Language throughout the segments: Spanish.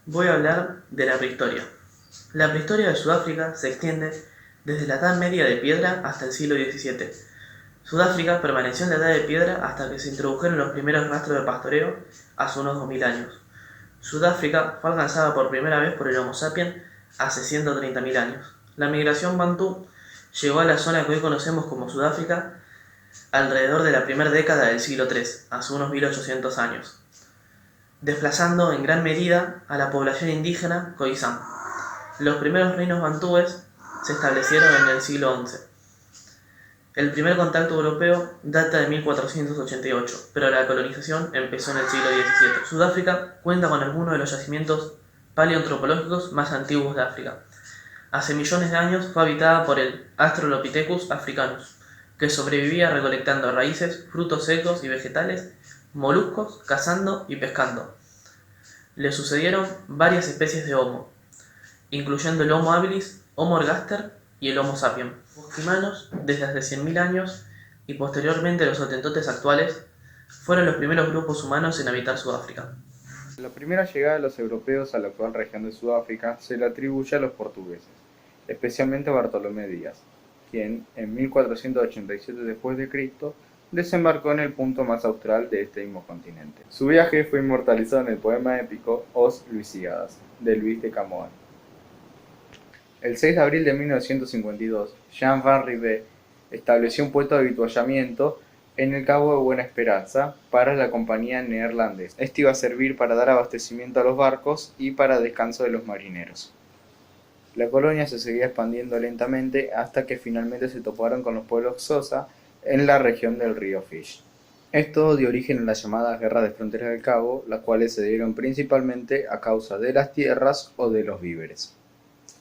Voy a hablar de la prehistoria. La prehistoria de Sudáfrica se extiende desde la Edad Media de Piedra hasta el siglo XVII. Sudáfrica permaneció en la Edad de Piedra hasta que se introdujeron los primeros rastros de pastoreo hace unos 2000 años. Sudáfrica fue alcanzada por primera vez por el Homo sapiens hace 130.000 años. La migración bantú llegó a la zona que hoy conocemos como Sudáfrica alrededor de la primera década del siglo III, hace unos 1800 años, desplazando en gran medida a la población indígena Khoisan. Los primeros reinos bantúes se establecieron en el siglo XI. El primer contacto europeo data de 1488, pero la colonización empezó en el siglo XVII. Sudáfrica cuenta con algunos de los yacimientos paleoantropológicos más antiguos de África. Hace millones de años fue habitada por el Australopithecus africanus, que sobrevivía recolectando raíces, frutos secos y vegetales, moluscos, cazando y pescando. Le sucedieron varias especies de Homo, incluyendo el Homo habilis, Homo ergaster y el Homo sapiens. Bosquimanos, desde hace 100.000 años, y posteriormente los hotentotes actuales, fueron los primeros grupos humanos en habitar Sudáfrica. La primera llegada de los europeos a la actual región de Sudáfrica se le atribuye a los portugueses, especialmente a Bartolomé Díaz, quien en 1487 d.C. desembarcó en el punto más austral de este mismo continente. Su viaje fue inmortalizado en el poema épico Os Luisiadas, de Luis de Camoens. El 6 de abril de 1952, Jean Van Riebeeck estableció un puesto de avituallamiento en el Cabo de Buena Esperanza para la compañía neerlandesa. Este iba a servir para dar abastecimiento a los barcos y para descanso de los marineros. La colonia se seguía expandiendo lentamente hasta que finalmente se toparon con los pueblos Xhosa en la región del río Fish. Esto dio origen a las llamadas guerras de fronteras del Cabo, las cuales se dieron principalmente a causa de las tierras o de los víveres.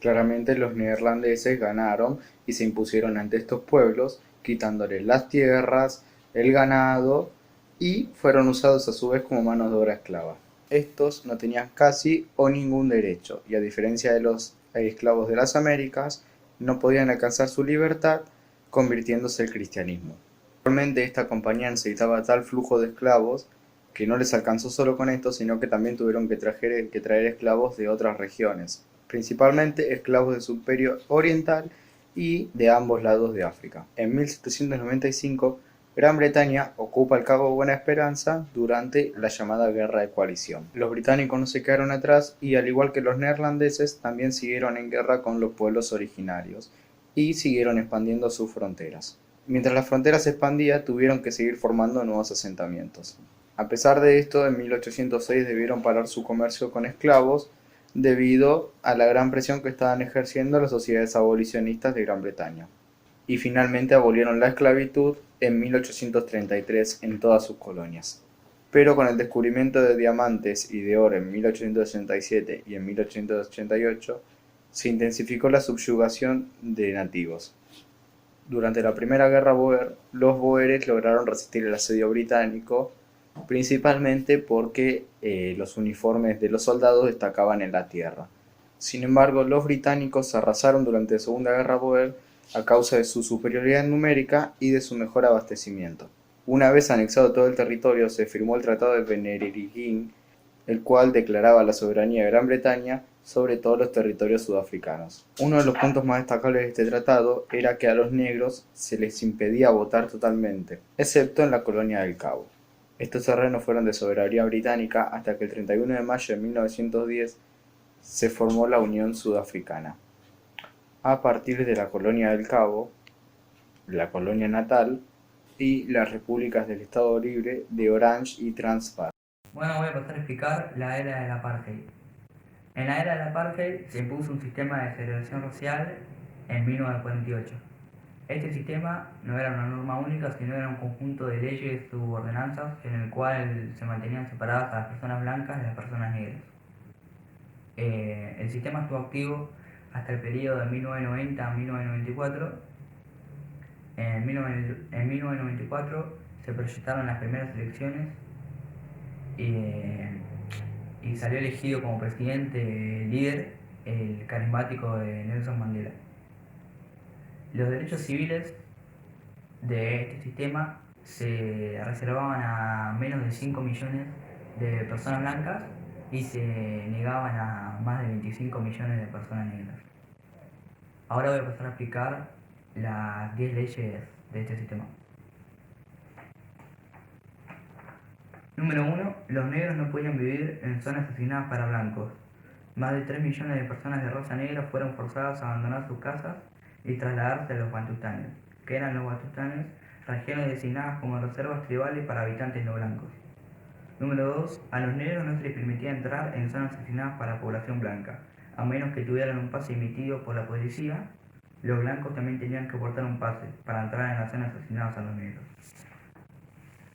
Claramente los neerlandeses ganaron y se impusieron ante estos pueblos, quitándoles las tierras, el ganado y fueron usados a su vez como manos de obra esclava. Estos no tenían casi o ningún derecho y a diferencia de los esclavos de las Américas, no podían alcanzar su libertad convirtiéndose al cristianismo. Actualmente esta compañía necesitaba tal flujo de esclavos que no les alcanzó solo con esto, sino que también tuvieron que traer esclavos de otras regiones, principalmente esclavos del Imperio Oriental y de ambos lados de África. En 1795, Gran Bretaña ocupa el Cabo Buena Esperanza durante la llamada Guerra de Coalición. Los británicos no se quedaron atrás y, al igual que los neerlandeses, también siguieron en guerra con los pueblos originarios y siguieron expandiendo sus fronteras. Mientras la frontera se expandía, tuvieron que seguir formando nuevos asentamientos. A pesar de esto, en 1806 debieron parar su comercio con esclavos debido a la gran presión que estaban ejerciendo las sociedades abolicionistas de Gran Bretaña. Y finalmente abolieron la esclavitud en 1833 en todas sus colonias. Pero con el descubrimiento de diamantes y de oro en 1867 y en 1888, se intensificó la subyugación de nativos. Durante la Primera Guerra Bóer, los bóeres lograron resistir el asedio británico, principalmente porque los uniformes de los soldados destacaban en la tierra. Sin embargo, los británicos arrasaron durante la Segunda Guerra Bóer a causa de su superioridad numérica y de su mejor abastecimiento. Una vez anexado todo el territorio, se firmó el Tratado de Benedictín, el cual declaraba la soberanía de Gran Bretaña sobre todos los territorios sudafricanos. Uno de los puntos más destacables de este tratado era que a los negros se les impedía votar totalmente, excepto en la colonia del Cabo. Estos terrenos fueron de soberanía británica hasta que el 31 de mayo de 1910 se formó la Unión Sudafricana. A partir de la colonia del Cabo, la colonia natal y las repúblicas del Estado Libre de Orange y Transvaal. Bueno, voy a pasar a explicar la era del apartheid. En la era del apartheid se impuso un sistema de segregación racial en 1948. Este sistema no era una norma única, sino era un conjunto de leyes u ordenanzas en el cual se mantenían separadas a las personas blancas de las personas negras. El sistema estuvo activo hasta el periodo de 1990 a 1994. En 1994 se proyectaron las primeras elecciones y salió elegido como presidente líder el carismático de Nelson Mandela. Los derechos civiles de este sistema se reservaban a menos de 5 millones de personas blancas y se negaban a más de 25 millones de personas negras. Ahora voy a pasar a explicar las 10 leyes de este sistema. Número 1. Los negros no podían vivir en zonas asignadas para blancos. Más de 3 millones de personas de raza negra fueron forzadas a abandonar sus casas y trasladarse a los Bantutanes, que eran los Bantutanes, regiones designadas como reservas tribales para habitantes no blancos. Número 2. A los negros no se les permitía entrar en zonas asignadas para población blanca, a menos que tuvieran un pase emitido por la policía. Los blancos también tenían que portar un pase para entrar en las zonas asignadas a los negros.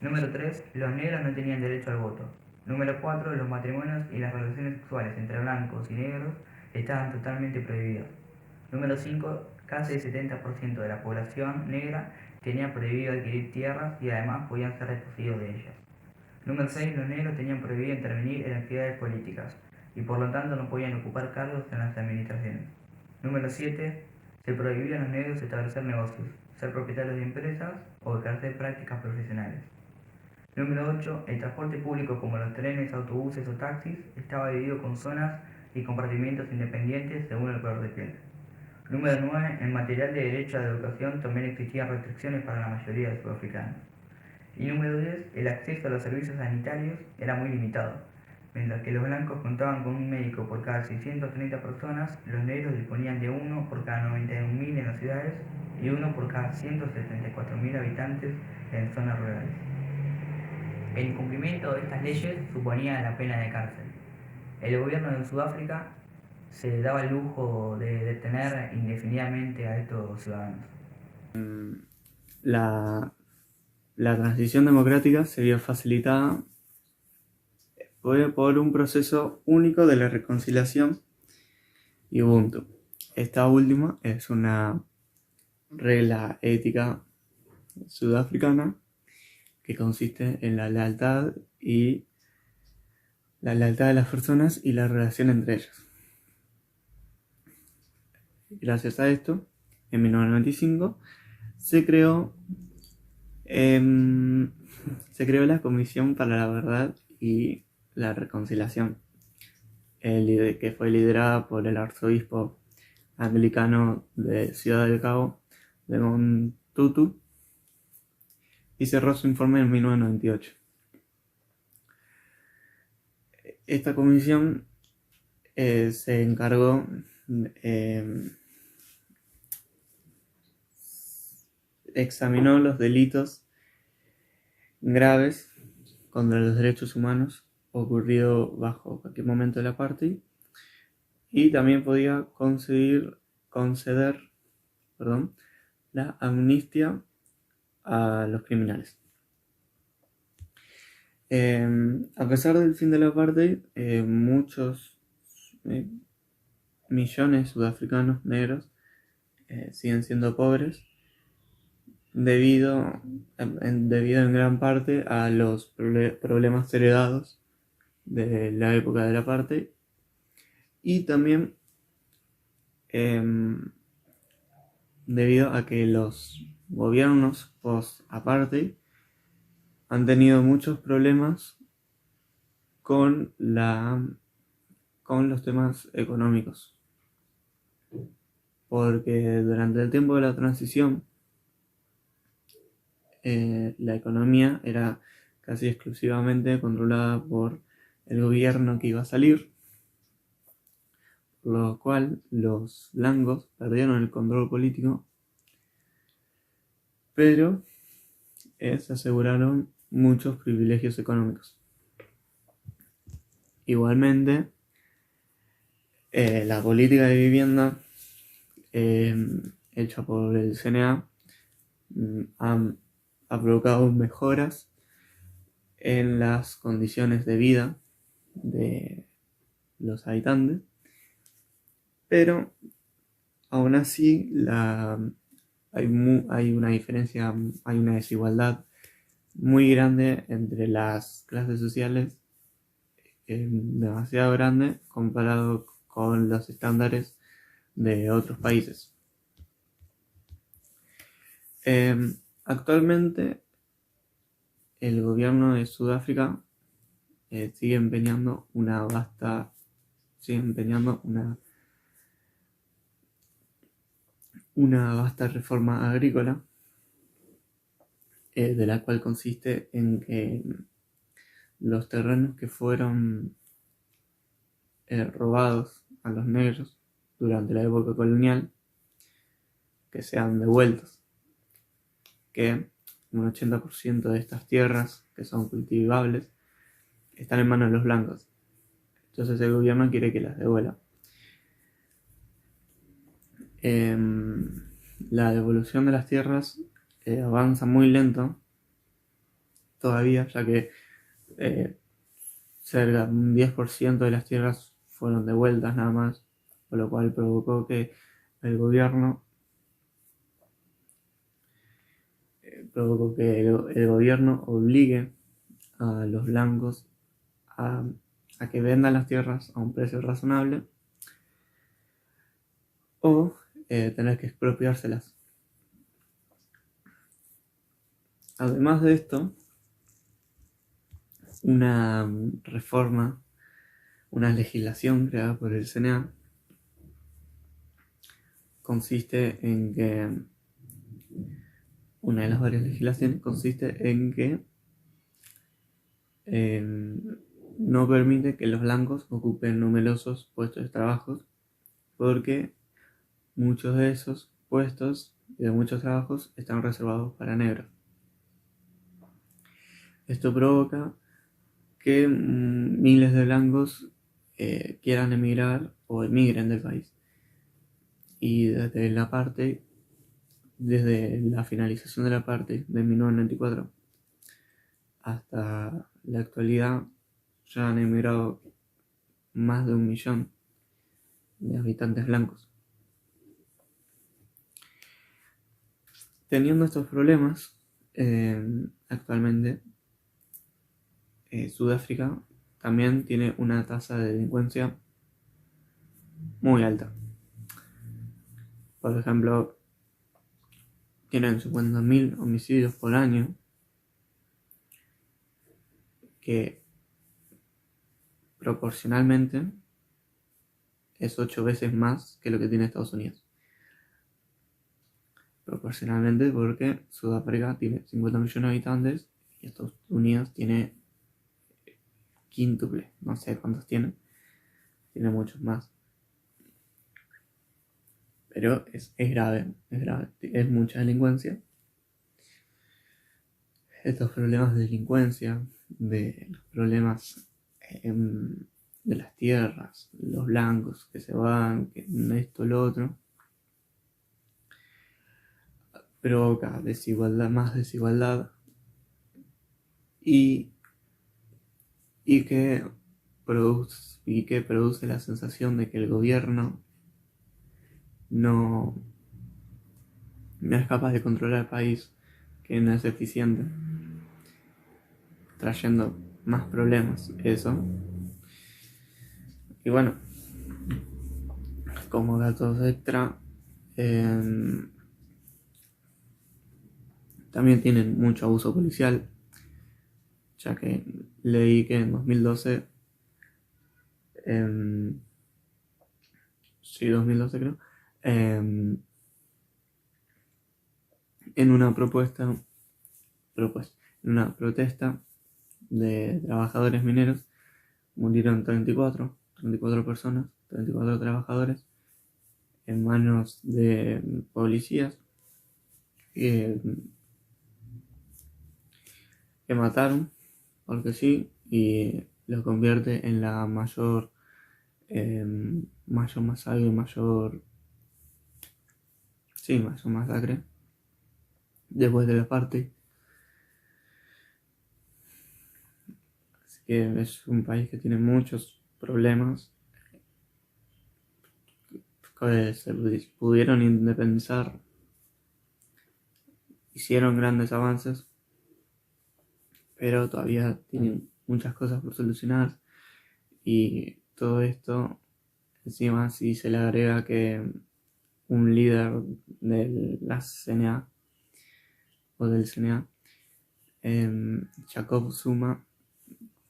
Número 3. Los negros no tenían derecho al voto. Número 4. Los matrimonios y las relaciones sexuales entre blancos y negros estaban totalmente prohibidos. Número 5. Casi el 70% de la población negra tenía prohibido adquirir tierras y además podían ser desposeídos de ellas. Número 6. Los negros tenían prohibido intervenir en actividades políticas y por lo tanto no podían ocupar cargos en las administraciones. Número 7. Se prohibía a los negros establecer negocios, ser propietarios de empresas o ejercer prácticas profesionales. Número 8. El transporte público como los trenes, autobuses o taxis estaba dividido con zonas y compartimientos independientes según el color de piel. Número 9. En material de derecho a la educación también existían restricciones para la mayoría de sudafricanos. Y número 10. El acceso a los servicios sanitarios era muy limitado. Mientras que los blancos contaban con un médico por cada 630 personas, los negros disponían de uno por cada 91.000 en las ciudades y uno por cada 174.000 habitantes en zonas rurales. El incumplimiento de estas leyes suponía la pena de cárcel. El gobierno de Sudáfrica se daba el lujo de detener indefinidamente a estos ciudadanos. La transición democrática se vio facilitada por un proceso único de la reconciliación y Ubuntu. Esta última es una regla ética sudafricana que consiste en la lealtad de las personas y la relación entre ellas. Gracias a esto, en 1995 se creó la Comisión para la Verdad y la Reconciliación, que fue liderada por el arzobispo anglicano de Ciudad del Cabo, Desmond Tutu, y cerró su informe en 1998. Esta comisión se encargó examinó los delitos graves contra los derechos humanos ocurrido bajo cualquier momento de la apartheid y también podía conceder la amnistía a los criminales. A pesar del fin de la apartheid, muchos millones de sudafricanos negros siguen siendo pobres debido en gran parte a los problemas heredados de la época de la apartheid y también debido a que los gobiernos post-apartheid han tenido muchos problemas con los temas económicos, porque durante el tiempo de la transición la economía era casi exclusivamente controlada por el gobierno que iba a salir, por lo cual los blancos perdieron el control político, pero se aseguraron muchos privilegios económicos. Igualmente, la política de vivienda hecha por el CNA ha provocado mejoras en las condiciones de vida de los habitantes, pero aún así hay una diferencia, hay una desigualdad muy grande entre las clases sociales, demasiado grande comparado con los estándares de otros países. Actualmente el gobierno de Sudáfrica sigue empeñando una vasta reforma agrícola, de la cual consiste en que los terrenos que fueron robados a los negros durante la época colonial, que sean devueltos, que un 80% de estas tierras que son cultivables están en manos de los blancos. Entonces el gobierno quiere que las devuelva. La devolución de las tierras avanza muy lento todavía, ya que cerca de un 10% de las tierras fueron devueltas nada más, por lo cual provocó que el gobierno obligue a los blancos a que vendan las tierras a un precio razonable o tener que expropiárselas. Además de esto, una legislación creada por el CNA consiste en que una de las varias legislaciones consiste en que no permite que los blancos ocupen numerosos puestos de trabajo, porque muchos de esos puestos y de muchos trabajos están reservados para negros. Esto provoca que miles de blancos quieran emigrar o emigren del país. Y desde la finalización de la apartheid de 1994 hasta la actualidad, ya han emigrado más de 1 millón de habitantes blancos. Teniendo estos problemas, actualmente Sudáfrica también tiene una tasa de delincuencia muy alta. Por ejemplo, tienen 50.000 homicidios por año, que proporcionalmente es 8 veces más que lo que tiene Estados Unidos. Proporcionalmente, porque Sudáfrica tiene 50 millones de habitantes y Estados Unidos tiene quíntuple, no sé cuántos tiene muchos más. Pero es grave, es mucha delincuencia. Estos problemas de delincuencia, de los problemas de las tierras, los blancos que se van, que esto, lo otro, provoca más desigualdad y que produce la sensación de que el gobierno no es capaz de controlar el país, que no es eficiente, trayendo más problemas, eso. Y bueno, como datos extra, también tienen mucho abuso policial, ya que leí que en 2012, 2012 creo, en una protesta de trabajadores mineros, murieron 34 personas, 34 trabajadores, en manos de policías que mataron, porque sí, y lo convierte en la mayor masacre después de la apartheid. Así que es un país que tiene muchos problemas, que se pudieron independizar, hicieron grandes avances, pero todavía tienen muchas cosas por solucionar. Y todo esto, encima, si se le agrega que un líder de la CNA o del CNA, Jacob Zuma,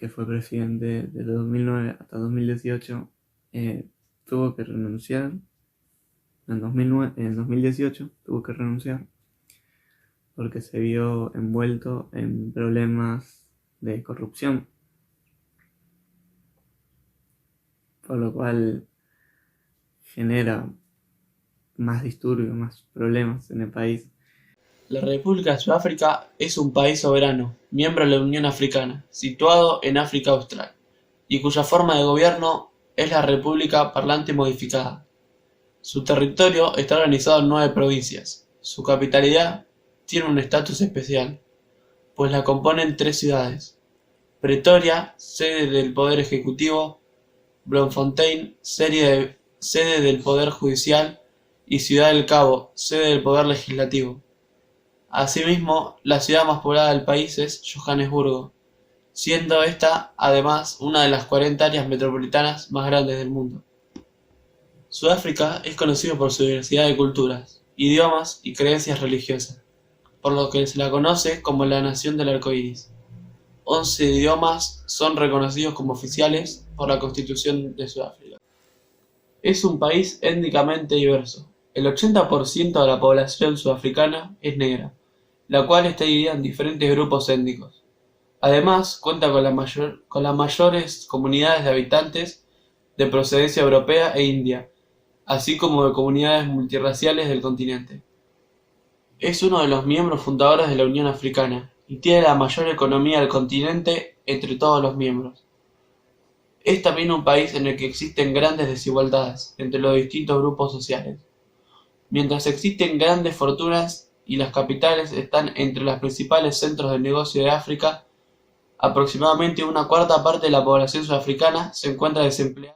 que fue presidente de 2009 hasta 2018, tuvo que renunciar. En 2018 tuvo que renunciar porque se vio envuelto en problemas de corrupción, por lo cual genera más disturbios, más problemas en el país. La República de Sudáfrica es un país soberano, miembro de la Unión Africana, situado en África Austral, y cuya forma de gobierno es la República Parlante Modificada. Su territorio está organizado en 9 provincias. Su capitalidad tiene un estatus especial, pues la componen 3 ciudades: Pretoria, sede del Poder Ejecutivo; Bloemfontein, sede del Poder Judicial; y Ciudad del Cabo, sede del Poder Legislativo. Asimismo, la ciudad más poblada del país es Johannesburgo, siendo esta además una de las 40 áreas metropolitanas más grandes del mundo. Sudáfrica es conocido por su diversidad de culturas, idiomas y creencias religiosas, por lo que se la conoce como la Nación del Arco Iris. 11 idiomas son reconocidos como oficiales por la Constitución de Sudáfrica. Es un país étnicamente diverso. El 80% de la población sudafricana es negra, la cual está dividida en diferentes grupos étnicos. Además, cuenta con las mayores comunidades de habitantes de procedencia europea e india, así como de comunidades multirraciales del continente. Es uno de los miembros fundadores de la Unión Africana y tiene la mayor economía del continente entre todos los miembros. Es también un país en el que existen grandes desigualdades entre los distintos grupos sociales. Mientras existen grandes fortunas y las capitales están entre los principales centros de negocio de África, aproximadamente una cuarta parte de la población sudafricana se encuentra desempleada.